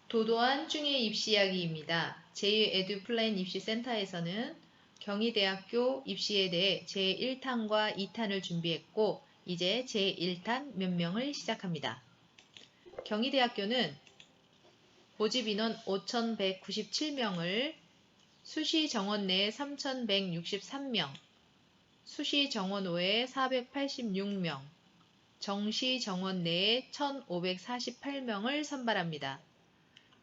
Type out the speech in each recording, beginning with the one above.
도도한 중의 입시 이야기입니다. 제2에듀플랜 입시센터에서는 경희대학교 입시에 대해 제1탄과 2탄을 준비했고 이제 제1탄 면명을 시작합니다. 경희대학교는 모집 인원 5,197명을 수시 정원 내에 3,163명, 수시 정원 외에 486명, 정시 정원 내에 1,548명을 선발합니다.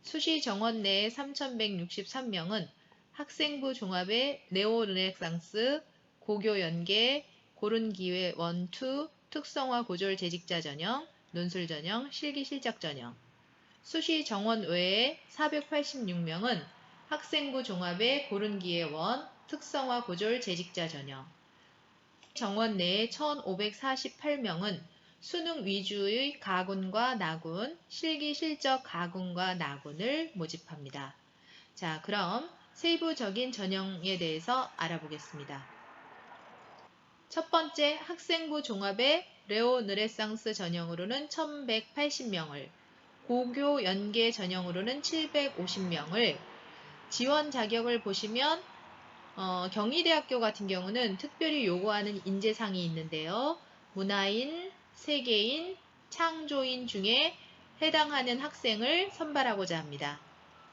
수시 정원 내에 3,163명은 학생부 종합의 네오르네상스, 고교 연계, 고른기회 1, 2, 특성화 고졸 재직자 전형, 논술 전형, 실기 실적 전형. 수시 정원 외에 486명은 학생부 종합의 고른기회 1, 특성화 고졸 재직자 전형. 정원 내에 1,548명은 수능 위주의 가군과 나군, 실기 실적 가군과 나군을 모집합니다. 자, 그럼 세부적인 전형에 대해서 알아보겠습니다. 첫 번째, 학생부 종합의 레오느레상스 전형으로는 1,180명을, 고교 연계 전형으로는 750명을, 지원 자격을 보시면 경희대학교 같은 경우는 특별히 요구하는 인재상이 있는데요. 문화인, 세계인, 창조인 중에 해당하는 학생을 선발하고자 합니다.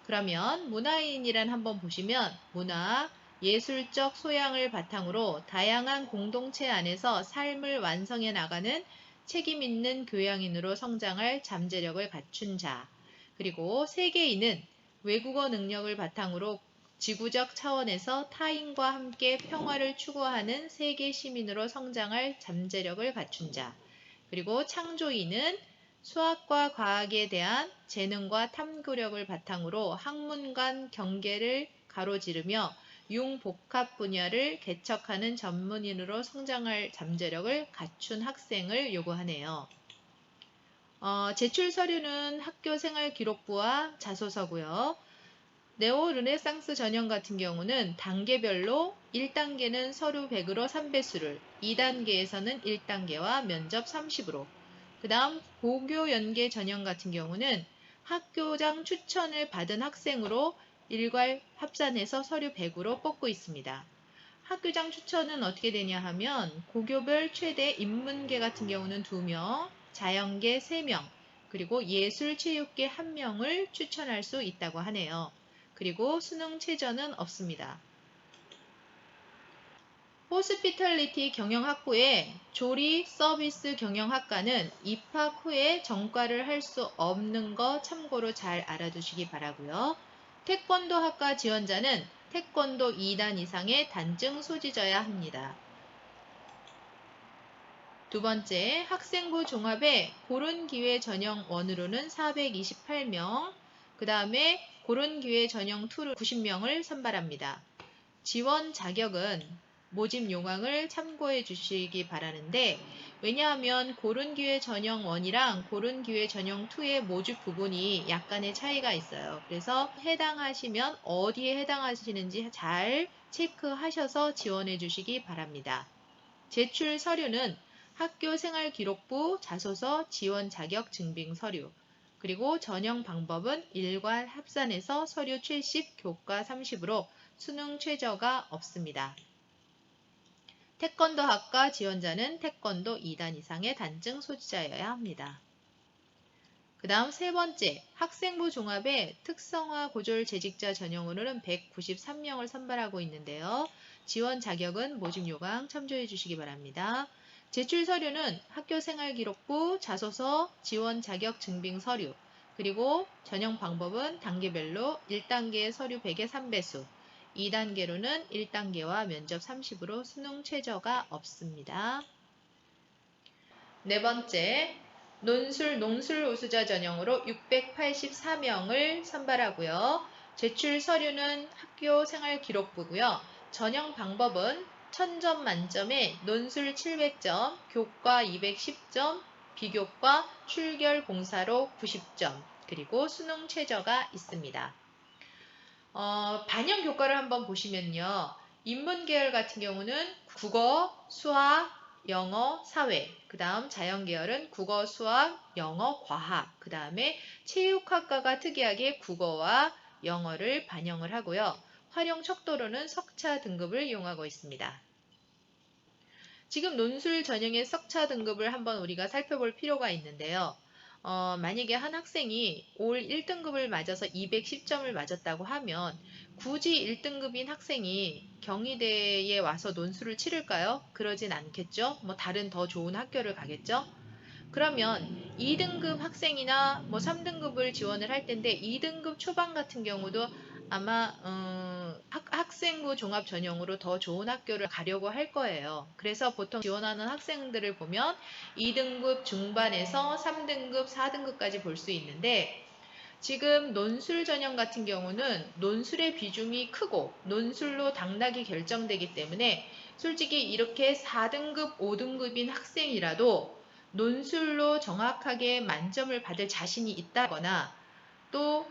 그러면 문화인이란 한번 보시면 문화, 예술적 소양을 바탕으로 다양한 공동체 안에서 삶을 완성해 나가는 책임 있는 교양인으로 성장할 잠재력을 갖춘 자. 그리고 세계인은 외국어 능력을 바탕으로 지구적 차원에서 타인과 함께 평화를 추구하는 세계 시민으로 성장할 잠재력을 갖춘 자. 그리고 창조인은 수학과 과학에 대한 재능과 탐구력을 바탕으로 학문 간 경계를 가로지르며 융복합 분야를 개척하는 전문인으로 성장할 잠재력을 갖춘 학생을 요구하네요. 제출 서류는 학교생활기록부와 자소서고요. 네오르네상스 전형 같은 경우는 단계별로 1단계는 서류 100으로 3배수를, 2단계에서는 1단계와 면접 30으로, 그 다음 고교 연계 전형 같은 경우는 학교장 추천을 받은 학생으로 일괄 합산해서 서류 100으로 뽑고 있습니다. 학교장 추천은 어떻게 되냐 하면 고교별 최대 인문계 같은 경우는 2명, 자연계 3명, 그리고 예술 체육계 1명을 추천할 수 있다고 하네요. 그리고 수능 최저는 없습니다. 호스피털리티 경영학부의 조리 서비스 경영학과는 입학 후에 전과를 할 수 없는 거 참고로 잘 알아두시기 바라고요. 태권도 학과 지원자는 태권도 2단 이상의 단증 소지자야 합니다. 두 번째, 학생부 종합의 고른기회 전형 1으로는 428명, 그 다음에 고른기회 전형 2로 90명을 선발합니다. 지원 자격은 모집 요강을 참고해 주시기 바라는데, 왜냐하면 고른기회 전형 1이랑 고른기회 전형 2의 모집 부분이 약간의 차이가 있어요. 그래서 해당하시면 어디에 해당하시는지 잘 체크하셔서 지원해 주시기 바랍니다. 제출 서류는 학교생활기록부, 자소서, 지원 자격 증빙 서류, 그리고 전형 방법은 일괄 합산해서 서류 70, 교과 30으로 수능 최저가 없습니다. 태권도 학과 지원자는 태권도 2단 이상의 단증 소지자여야 합니다. 그 다음 세 번째, 학생부 종합의 특성화 고졸 재직자 전형으로는 193명을 선발하고 있는데요. 지원 자격은 모집 요강 참조해 주시기 바랍니다. 제출 서류는 학교생활기록부, 자소서, 지원 자격 증빙 서류, 그리고 전형 방법은 단계별로 1단계 서류 100의 3배수, 2단계로는 1단계와 면접 30으로 수능 최저가 없습니다. 네 번째, 논술 우수자 전형으로 684명을 선발하고요. 제출 서류는 학교생활기록부고요. 전형 방법은 1000점 만점에 논술 700점, 교과 210점, 비교과 출결 공사로 90점, 그리고 수능 최저가 있습니다. 반영 교과를 한번 보시면요. 인문 계열 같은 경우는 국어, 수학, 영어, 사회, 그 다음 자연 계열은 국어, 수학, 영어, 과학, 그 다음에 체육학과가 특이하게 국어와 영어를 반영을 하고요. 활용 척도로는 석차 등급을 이용하고 있습니다. 지금 논술 전형의 석차 등급을 한번 우리가 살펴볼 필요가 있는데요. 만약에 한 학생이 올 1등급을 맞아서 210점을 맞았다고 하면 굳이 1등급인 학생이 경희대에 와서 논술을 치를까요? 그러진 않겠죠. 뭐 다른 더 좋은 학교를 가겠죠. 그러면 2등급 학생이나 뭐 3등급을 지원을 할 텐데 2등급 초반 같은 경우도 아마 학생부 종합 전형으로 더 좋은 학교를 가려고 할 거예요. 그래서 보통 지원하는 학생들을 보면 2등급 중반에서 3등급, 4등급까지 볼 수 있는데 지금 논술 전형 같은 경우는 논술의 비중이 크고 논술로 당락이 결정되기 때문에 솔직히 이렇게 4등급, 5등급인 학생이라도 논술로 정확하게 만점을 받을 자신이 있다거나 또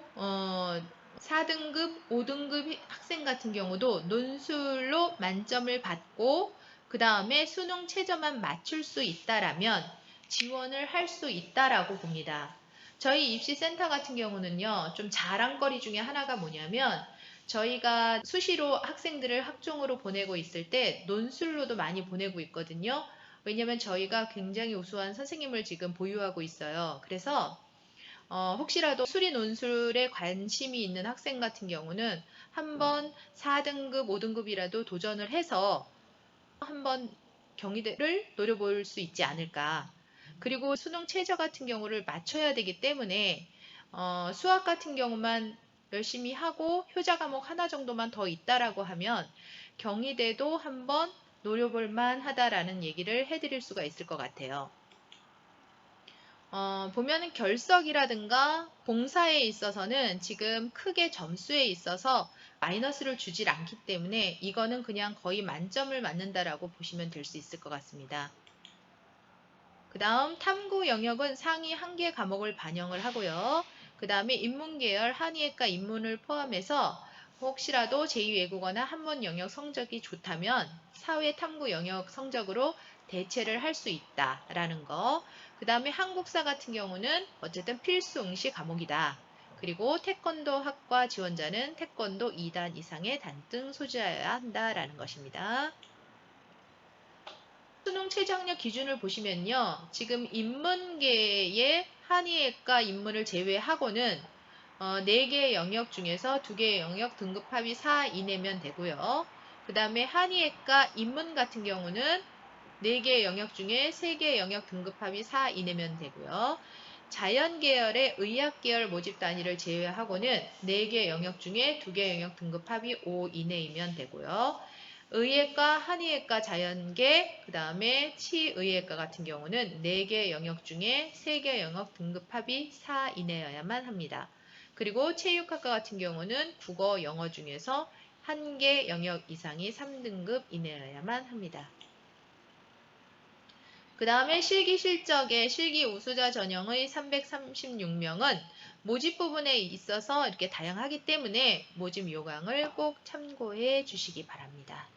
4등급, 5등급 학생 같은 경우도 논술로 만점을 받고 그 다음에 수능 최저만 맞출 수 있다라면 지원을 할 수 있다라고 봅니다. 저희 입시센터 같은 경우는요, 좀 자랑거리 중에 하나가 뭐냐면 저희가 수시로 학생들을 학종으로 보내고 있을 때 논술로도 많이 보내고 있거든요. 왜냐면 저희가 굉장히 우수한 선생님을 지금 보유하고 있어요. 그래서 혹시라도 수리 논술에 관심이 있는 학생 같은 경우는 한번 4등급, 5등급이라도 도전을 해서 한번 경희대를 노려볼 수 있지 않을까. 그리고 수능 최저 같은 경우를 맞춰야 되기 때문에 수학 같은 경우만 열심히 하고 효자 과목 하나 정도만 더 있다라고 하면 경희대도 한번 노려볼 만하다라는 얘기를 해드릴 수가 있을 것 같아요. 보면은 결석이라든가 봉사에 있어서는 지금 크게 점수에 있어서 마이너스를 주질 않기 때문에 이거는 그냥 거의 만점을 맞는다라고 보시면 될 수 있을 것 같습니다. 그 다음 탐구 영역은 상위 1개 과목을 반영을 하고요. 그 다음에 인문계열 한의학과 인문을 포함해서 혹시라도 제2외국어나 한문 영역 성적이 좋다면 사회 탐구 영역 성적으로 대체를 할 수 있다라는 거. 그 다음에 한국사 같은 경우는 어쨌든 필수 응시 과목이다. 그리고 태권도 학과 지원자는 태권도 2단 이상의 단등 소지하여야 한다라는 것입니다. 수능 최저학력 기준을 보시면요. 지금 인문계의 한의학과 인문을 제외하고는 4개의 영역 중에서 2개의 영역 등급 합이 4 이내면 되고요. 그 다음에 한의학과 인문 같은 경우는 4개의 영역 중에 3개의 영역 등급 합이 4 이내면 되고요. 자연계열의 의학계열 모집 단위를 제외하고는 4개 영역 중에 2개 영역 등급 합이 5 이내이면 되고요. 의예과, 한의예과, 자연계, 그 다음에 치의예과 같은 경우는 4개 영역 중에 3개 영역 등급 합이 4 이내여야만 합니다. 그리고 체육학과 같은 경우는 국어, 영어 중에서 1개 영역 이상이 3등급 이내여야만 합니다. 그 다음에 실기 실적의 실기 우수자 전형의 336명은 모집 부분에 있어서 이렇게 다양하기 때문에 모집 요강을 꼭 참고해 주시기 바랍니다.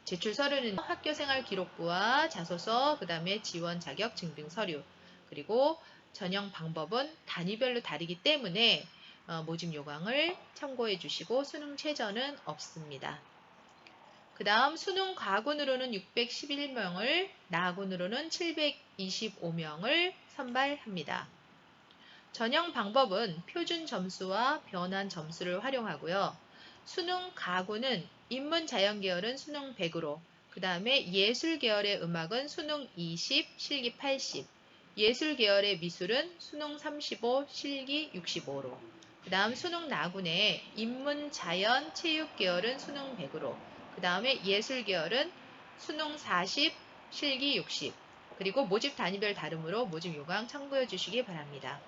제출 서류는 학교생활 기록부와 자소서, 그 다음에 지원 자격 증빙 서류, 그리고 전형 방법은 단위별로 다르기 때문에 모집 요강을 참고해 주시고 수능 최저는 없습니다. 그 다음 수능 과군으로는 611명을, 나군으로는 725명을 선발합니다. 전형 방법은 표준 점수와 변환 점수를 활용하고요. 수능 가구는 인문 자연 계열은 수능 100으로, 그 다음에 예술 계열의 음악은 수능 20, 실기 80, 예술 계열의 미술은 수능 35, 실기 65로, 그 다음 수능 나군의 인문 자연 체육 계열은 수능 100으로, 그 다음에 예술 계열은 수능 40, 실기 60, 그리고 모집 단위별 다름으로 모집 요강 참고해 주시기 바랍니다.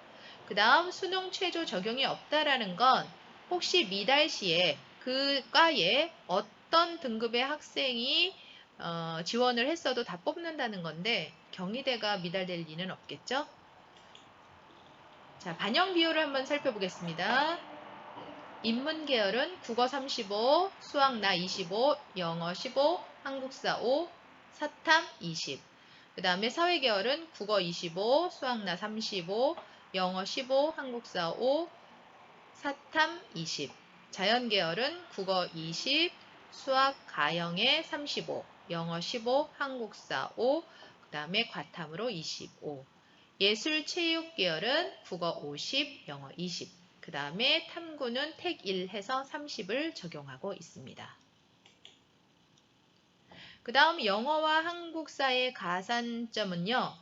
그 다음 수능 최저 적용이 없다라는 건 혹시 미달 시에 그 과에 어떤 등급의 학생이 지원을 했어도 다 뽑는다는 건데 경희대가 미달될 리는 없겠죠? 자, 반영 비율을 한번 살펴보겠습니다. 인문 계열은 국어 35, 수학 나 25, 영어 15, 한국사 5, 사탐 20. 그 다음에 사회 계열은 국어 25, 수학 나 35, 영어 15, 한국사 5, 사탐 20. 자연 계열은 국어 20, 수학 가영에 35, 영어 15, 한국사 5, 그 다음에 과탐으로 25. 예술 체육 계열은 국어 50, 영어 20. 그 다음에 탐구는 택 1 해서 30을 적용하고 있습니다. 그 다음 영어와 한국사의 가산점은요.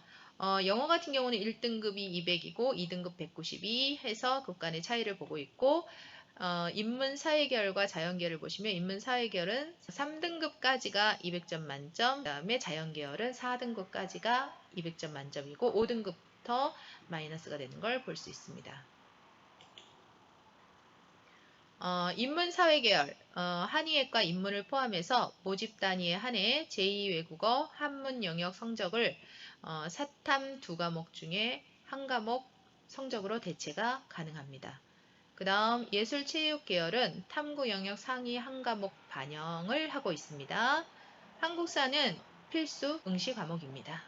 영어 같은 경우는 1등급이 200이고 2등급 192 해서 극간의 차이를 보고 있고 인문 사회계열과 자연계열을 보시면 인문 사회계열은 3등급까지가 200점 만점, 그 다음에 자연계열은 4등급까지가 200점 만점이고 5등급부터 마이너스가 되는 걸 볼 수 있습니다. 인문사회계열, 한의예과 인문을 포함해서 모집 단위에 한해 제2외국어 한문 영역 성적을 사탐 2과목 중에 한 과목 성적으로 대체가 가능합니다. 그 다음 예술체육계열은 탐구 영역 상위 한 과목 반영을 하고 있습니다. 한국사는 필수 응시 과목입니다.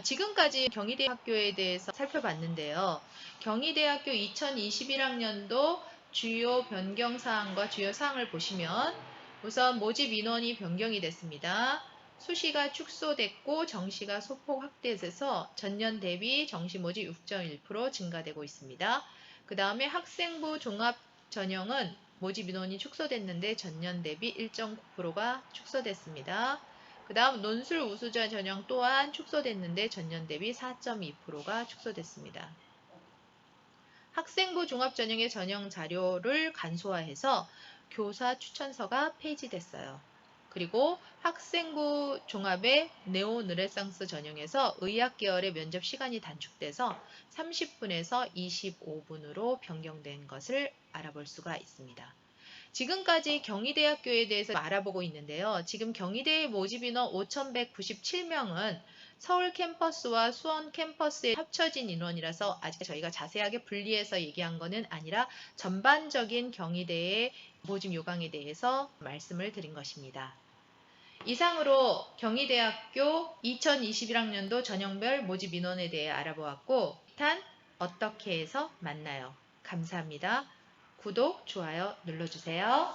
지금까지 경희대학교에 대해서 살펴봤는데요. 경희대학교 2021학년도 주요 변경사항과 주요 사항을 보시면 우선 모집 인원이 변경이 됐습니다. 수시가 축소됐고 정시가 소폭 확대돼서 전년 대비 정시 모집 6.1% 증가되고 있습니다. 그 다음에 학생부 종합 전형은 모집 인원이 축소됐는데 전년 대비 1.9%가 축소됐습니다. 그 다음 논술 우수자 전형 또한 축소됐는데 전년 대비 4.2%가 축소됐습니다. 학생부 종합 전형의 전형 자료를 간소화해서 교사 추천서가 폐지됐어요. 그리고 학생부 종합의 네오느레상스 전형에서 의학 계열의 면접 시간이 단축돼서 30분에서 25분으로 변경된 것을 알아볼 수가 있습니다. 지금까지 경희대학교에 대해서 알아보고 있는데요. 지금 경희대의 모집 인원 5,197명은 서울 캠퍼스와 수원 캠퍼스에 합쳐진 인원이라서 아직 저희가 자세하게 분리해서 얘기한 것은 아니라 전반적인 경희대의 모집 요강에 대해서 말씀을 드린 것입니다. 이상으로 경희대학교 2021학년도 전형별 모집 인원에 대해 알아보았고, 일단 어떻게 해서 만나요? 감사합니다. 구독, 좋아요 눌러주세요.